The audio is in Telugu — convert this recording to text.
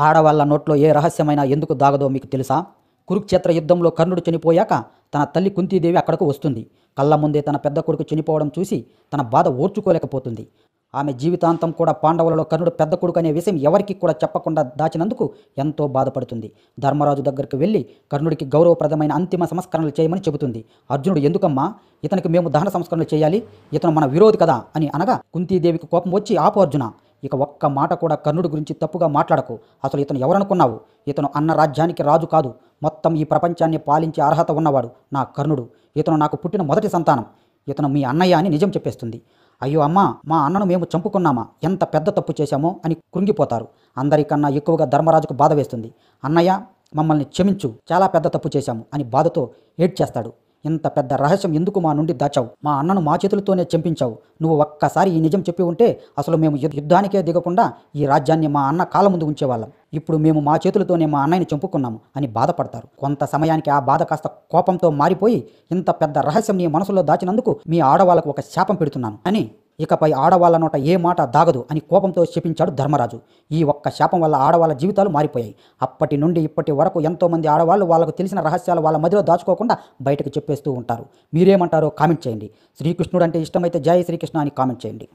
ఆడవాళ్ళ నోట్లో ఏ రహస్యమైనా ఎందుకు దాగదో మీకు తెలుసా? కురుక్షేత్ర యుద్ధంలో కర్ణుడు చనిపోయాక తన తల్లి కుంతీదేవి అక్కడకు వస్తుంది. కళ్ళ ముందే తన పెద్ద కొడుకు చనిపోవడం చూసి తన బాధ ఓర్చుకోలేకపోతుంది. ఆమె జీవితాంతం కూడా పాండవులలో కర్ణుడు పెద్ద కొడుకు అనే విషయం ఎవరికి కూడా చెప్పకుండా దాచినందుకు ఎంతో బాధపడుతుంది. ధర్మరాజు దగ్గరికి వెళ్ళి కర్ణుడికి గౌరవప్రదమైన అంతిమ సంస్కరణలు చేయమని చెబుతుంది. అర్జునుడు, ఎందుకమ్మా ఇతనికి మేము దహన సంస్కరణలు చేయాలి, ఇతను మన విరోధి కదా అని అనగా కుంతీదేవికి కోపం వచ్చి, ఆపు అర్జున, ఇక ఒక్క మాట కూడా కర్ణుడి గురించి తప్పుగా మాట్లాడకు. అసలు ఇతను ఎవరనుకున్నావు? ఇతను అన్న రాజ్యానికి రాజు కాదు, మొత్తం ఈ ప్రపంచాన్ని పాలించే అర్హత ఉన్నవాడు నా కర్ణుడు. ఇతను నాకు పుట్టిన మొదటి సంతానం. ఇతను మీ అన్నయ్య అని నిజం చెప్పేస్తుంది. అయ్యో అమ్మా, మా అన్నను మేము చంపుకున్నామా, ఎంత పెద్ద తప్పు చేశామో అని కృంగిపోతారు. అందరికన్నా ఎక్కువగా ధర్మరాజుకు బాధ వేస్తుంది. అన్నయ్య, మమ్మల్ని క్షమించు, చాలా పెద్ద తప్పు చేశాము అని బాధతో ఏడ్చేస్తాడు. ఇంత పెద్ద రహస్యం ఎందుకు మా నుండి దాచావు? మా అన్నను మా చేతులతోనే చంపించావు. నువ్వు ఒక్కసారి ఈ నిజం చెప్పి ఉంటే అసలు మేము యుద్ధానికే దిగకుండా ఈ రాజ్యాన్ని మా అన్న కాళ్ళ ముందు ఉంచేవాళ్ళం. ఇప్పుడు మేము మా చేతులతోనే మా అన్నయ్యని చంపుకున్నాము అని బాధపడతారు. కొంత సమయానికి ఆ బాధ కాస్త కోపంతో మారిపోయి, ఇంత పెద్ద రహస్యం నీ మనసులో దాచినందుకు మీ ఆడవాళ్ళకు ఒక శాపం పెడుతున్నాను అని, ఇకపై ఆడవాళ్ళ నోట ఏ మాట దాగదు అని కోపంతో శపించాడు ధర్మరాజు. ఈ ఒక్క శాపం వల్ల ఆడవాళ్ళ జీవితాలు మారిపోయాయి. అప్పటి నుండి ఇప్పటి వరకు ఎంతోమంది ఆడవాళ్ళు వాళ్ళకు తెలిసిన రహస్యాలు వాళ్ళ మధ్యలో దాచుకోకుండా బయటకు చెప్పేస్తూ ఉంటారు. మీరేమంటారో కామెంట్ చేయండి. శ్రీకృష్ణుడు అంటే ఇష్టమైతే జై శ్రీకృష్ణ అని కామెంట్ చేయండి.